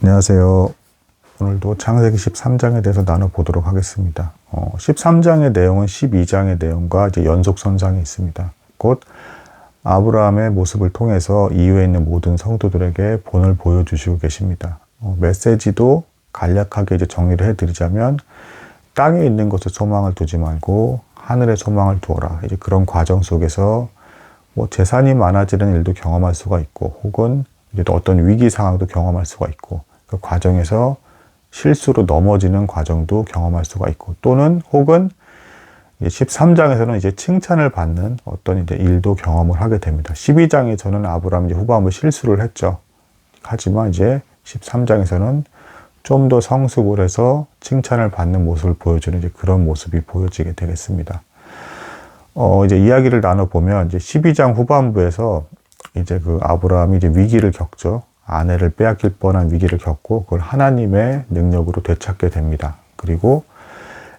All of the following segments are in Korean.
안녕하세요. 오늘도 창세기 13장에 대해서 나눠보도록 하겠습니다. 13장의 내용은 12장의 내용과 이제 연속선상에 있습니다. 곧 아브라함의 모습을 통해서 이후에 있는 모든 성도들에게 본을 보여주시고 계십니다. 메시지도 간략하게 이제 정리를 해드리자면, 땅에 있는 것에 소망을 두지 말고 하늘에 소망을 두어라. 이제 그런 과정 속에서 재산이 많아지는 일도 경험할 수가 있고, 혹은 이제 또 어떤 위기 상황도 경험할 수가 있고, 그 과정에서 실수로 넘어지는 과정도 경험할 수가 있고, 또는 혹은 13장에서는 이제 칭찬을 받는 어떤 이제 일도 경험을 하게 됩니다. 12장에서는 아브라함이 이제 후반부 실수를 했죠. 하지만 이제 13장에서는 좀 더 성숙을 해서 칭찬을 받는 모습을 보여주는 이제 그런 모습이 보여지게 되겠습니다. 이제 이야기를 나눠보면 이제 12장 후반부에서 이제 그 아브라함이 이제 위기를 겪죠. 아내를 빼앗길 뻔한 위기를 겪고 그걸 하나님의 능력으로 되찾게 됩니다. 그리고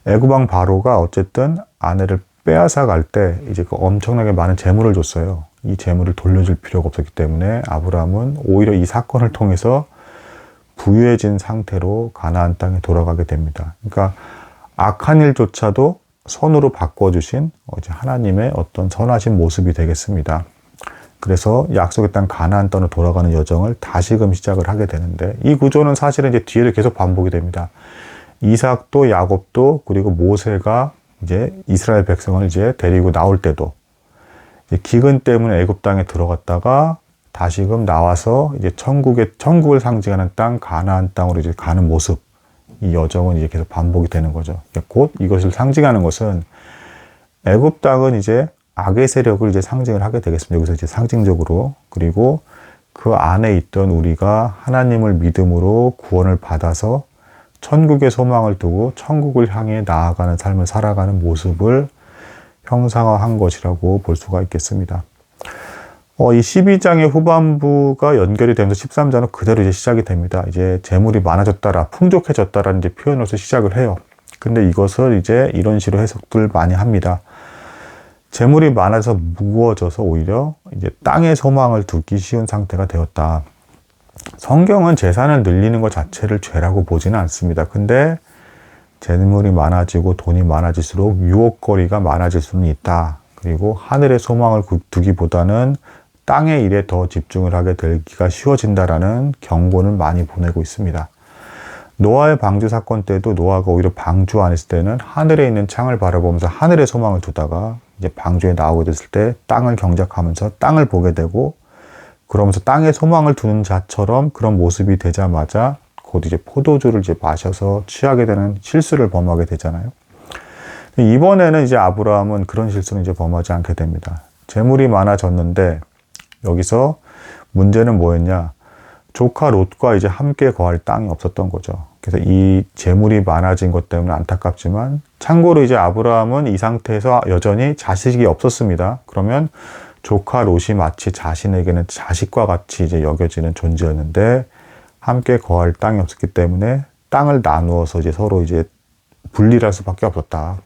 애굽 왕 바로가 어쨌든 아내를 빼앗아 갈 때 이제 그 엄청나게 많은 재물을 줬어요. 이 재물을 돌려줄 필요가 없었기 때문에 아브라함은 오히려 이 사건을 통해서 부유해진 상태로 가나안 땅에 돌아가게 됩니다. 그러니까 악한 일조차도 선으로 바꿔주신 이제 하나님의 어떤 선하신 모습이 되겠습니다. 그래서 약속의 땅 가나안 땅으로 돌아가는 여정을 다시금 시작을 하게 되는데, 이 구조는 사실은 이제 뒤에도 계속 반복이 됩니다. 이삭도 야곱도 그리고 모세가 이제 이스라엘 백성을 이제 데리고 나올 때도 이제 기근 때문에 애굽 땅에 들어갔다가 다시금 나와서 이제 천국을 상징하는 땅 가나안 땅으로 이제 가는 모습, 이 여정은 이제 계속 반복이 되는 거죠. 곧 이것을 상징하는 것은 애굽 땅은 이제 악의 세력을 이제 상징을 하게 되겠습니다. 여기서 이제 상징적으로. 그리고 그 안에 있던 우리가 하나님을 믿음으로 구원을 받아서 천국의 소망을 두고 천국을 향해 나아가는 삶을 살아가는 모습을 형상화한 것이라고 볼 수가 있겠습니다. 이 12장의 후반부가 연결이 되면서 13장은 그대로 이제 시작이 됩니다. 이제 재물이 많아졌다라, 풍족해졌다라는 이제 표현으로서 시작을 해요. 근데 이것을 이제 이런 식으로 해석들 많이 합니다. 재물이 많아서 무거워져서 오히려 이제 땅에 소망을 두기 쉬운 상태가 되었다. 성경은 재산을 늘리는 것 자체를 죄라고 보지는 않습니다. 근데 재물이 많아지고 돈이 많아질수록 유혹거리가 많아질 수는 있다. 그리고 하늘에 소망을 두기보다는 땅의 일에 더 집중을 하게 되기가 쉬워진다라는 경고를 많이 보내고 있습니다. 노아의 방주 사건 때도 노아가 오히려 방주 안에 있을 때는 하늘에 있는 창을 바라보면서 하늘에 소망을 두다가 이제 방주에 나오게 됐을 때 땅을 경작하면서 땅을 보게 되고, 그러면서 땅에 소망을 두는 자처럼 그런 모습이 되자마자 곧 이제 포도주를 이제 마셔서 취하게 되는 실수를 범하게 되잖아요. 이번에는 이제 아브라함은 그런 실수는 이제 범하지 않게 됩니다. 재물이 많아졌는데 여기서 문제는 뭐였냐? 조카 롯과 이제 함께 거할 땅이 없었던 거죠. 그래서 이 재물이 많아진 것 때문에 안타깝지만, 참고로 이제 아브라함은 이 상태에서 여전히 자식이 없었습니다. 그러면 조카 롯이 마치 자신에게는 자식과 같이 이제 여겨지는 존재였는데, 함께 거할 땅이 없었기 때문에 땅을 나누어서 이제 서로 이제 분리할 수밖에 없었다.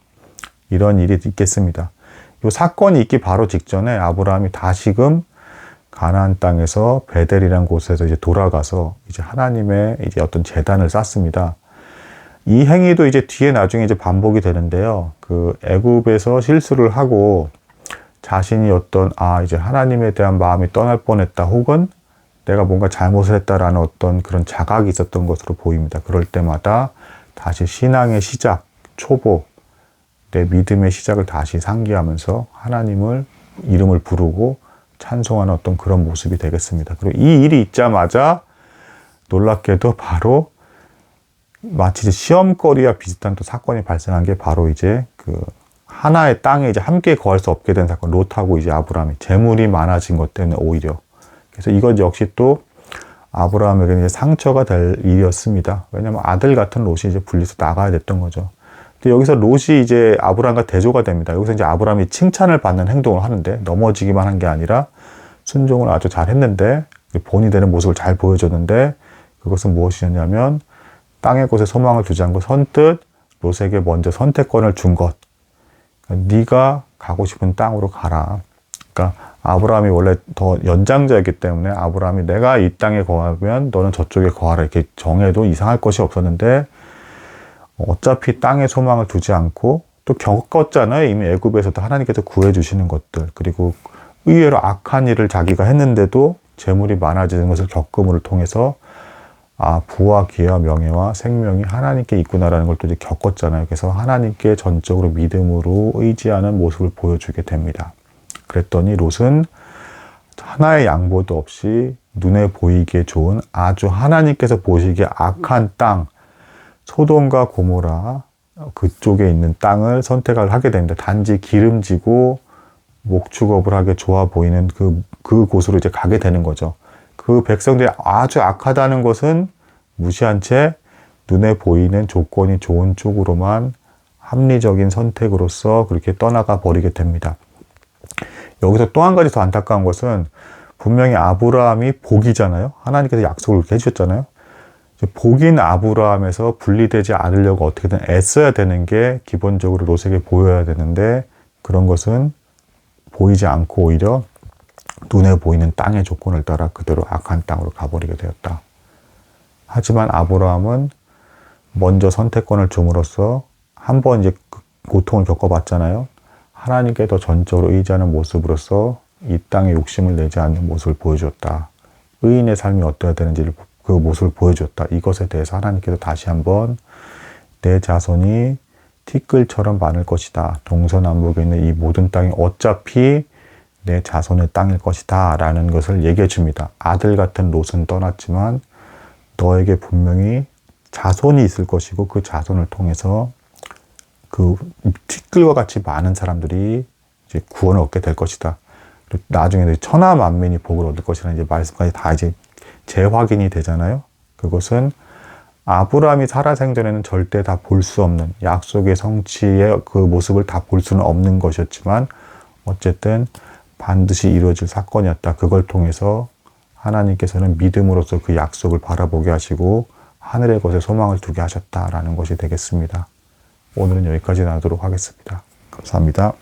이런 일이 있겠습니다. 이 사건이 있기 바로 직전에 아브라함이 다시금 가나안 땅에서 베델이라는 곳에서 이제 돌아가서 이제 하나님의 이제 어떤 제단을 쌓습니다. 이 행위도 이제 뒤에 나중에 이제 반복이 되는데요. 그 애굽에서 실수를 하고 자신이 어떤 이제 하나님에 대한 마음이 떠날 뻔했다, 혹은 내가 뭔가 잘못을 했다라는 어떤 그런 자각이 있었던 것으로 보입니다. 그럴 때마다 다시 신앙의 시작, 초보, 내 믿음의 시작을 다시 상기하면서 하나님을 이름을 부르고 찬송하는 어떤 그런 모습이 되겠습니다. 그리고 이 일이 있자마자 놀랍게도 바로 마치 시험거리와 비슷한 또 사건이 발생한 게 바로 이제 그 하나의 땅에 이제 함께 거할 수 없게 된 사건, 롯하고 이제 아브라함이 재물이 많아진 것 때문에 오히려. 그래서 이것 역시 또 아브라함에게는 이제 상처가 될 일이었습니다. 왜냐하면 아들 같은 롯이 이제 분리해서 나가야 됐던 거죠. 근데 여기서 롯이 이제 아브라함과 대조가 됩니다. 여기서 이제 아브라함이 칭찬을 받는 행동을 하는데, 넘어지기만 한 게 아니라 순종을 아주 잘 했는데, 본이 되는 모습을 잘 보여줬는데, 그것은 무엇이냐면 땅의 곳에 소망을 두지 않고 선뜻 롯에게 먼저 선택권을 준 것. 네가 가고 싶은 땅으로 가라. 그러니까 아브라함이 원래 더 연장자였기 때문에 아브라함이 내가 이 땅에 거하면 너는 저쪽에 거하라 이렇게 정해도 이상할 것이 없었는데 어차피 땅에 소망을 두지 않고 또 겪었잖아요. 이미 애굽에서도 하나님께서 구해주시는 것들, 그리고 의외로 악한 일을 자기가 했는데도 재물이 많아지는 것을 겪음을 통해서 아, 부와 기회와 명예와 생명이 하나님께 있구나라는 걸 또 이제 겪었잖아요. 그래서 하나님께 전적으로 믿음으로 의지하는 모습을 보여주게 됩니다. 그랬더니 롯은 하나의 양보도 없이 눈에 보이기에 좋은 아주 하나님께서 보시기에 악한 땅, 소돔과 고모라 그쪽에 있는 땅을 선택을 하게 됩니다. 단지 기름지고 목축업을 하기 좋아 보이는 그곳으로 이제 가게 되는 거죠. 그 백성들이 아주 악하다는 것은 무시한 채 눈에 보이는 조건이 좋은 쪽으로만 합리적인 선택으로서 그렇게 떠나가 버리게 됩니다. 여기서 또 한 가지 더 안타까운 것은 분명히 아브라함이 복이잖아요. 하나님께서 약속을 그렇게 해주셨잖아요. 복인 아브라함에서 분리되지 않으려고 어떻게든 애써야 되는 게 기본적으로 롯에게 보여야 되는데 그런 것은 보이지 않고 오히려 눈에 보이는 땅의 조건을 따라 그대로 악한 땅으로 가버리게 되었다. 하지만 아브라함은 먼저 선택권을 줌으로써 한번 이제 고통을 겪어봤잖아요. 하나님께 더 전적으로 의지하는 모습으로서 이 땅에 욕심을 내지 않는 모습을 보여줬다. 의인의 삶이 어떠해야 되는지를 그 모습을 보여줬다. 이것에 대해서 하나님께서 다시 한번 내 자손이 티끌처럼 많을 것이다. 동서남북에 있는 이 모든 땅이 어차피 내 자손의 땅일 것이다. 라는 것을 얘기해 줍니다. 아들 같은 롯은 떠났지만 너에게 분명히 자손이 있을 것이고 그 자손을 통해서 그 티끌과 같이 많은 사람들이 이제 구원을 얻게 될 것이다. 그리고 나중에 천하 만민이 복을 얻을 것이라는 이제 말씀까지 다 이제 재확인이 되잖아요. 그것은 아브라함이 살아생전에는 절대 다 볼 수 없는 약속의 성취의 그 모습을 다 볼 수는 없는 것이었지만 어쨌든 반드시 이루어질 사건이었다. 그걸 통해서 하나님께서는 믿음으로써 그 약속을 바라보게 하시고 하늘의 것에 소망을 두게 하셨다라는 것이 되겠습니다. 오늘은 여기까지 나누도록 하겠습니다. 감사합니다.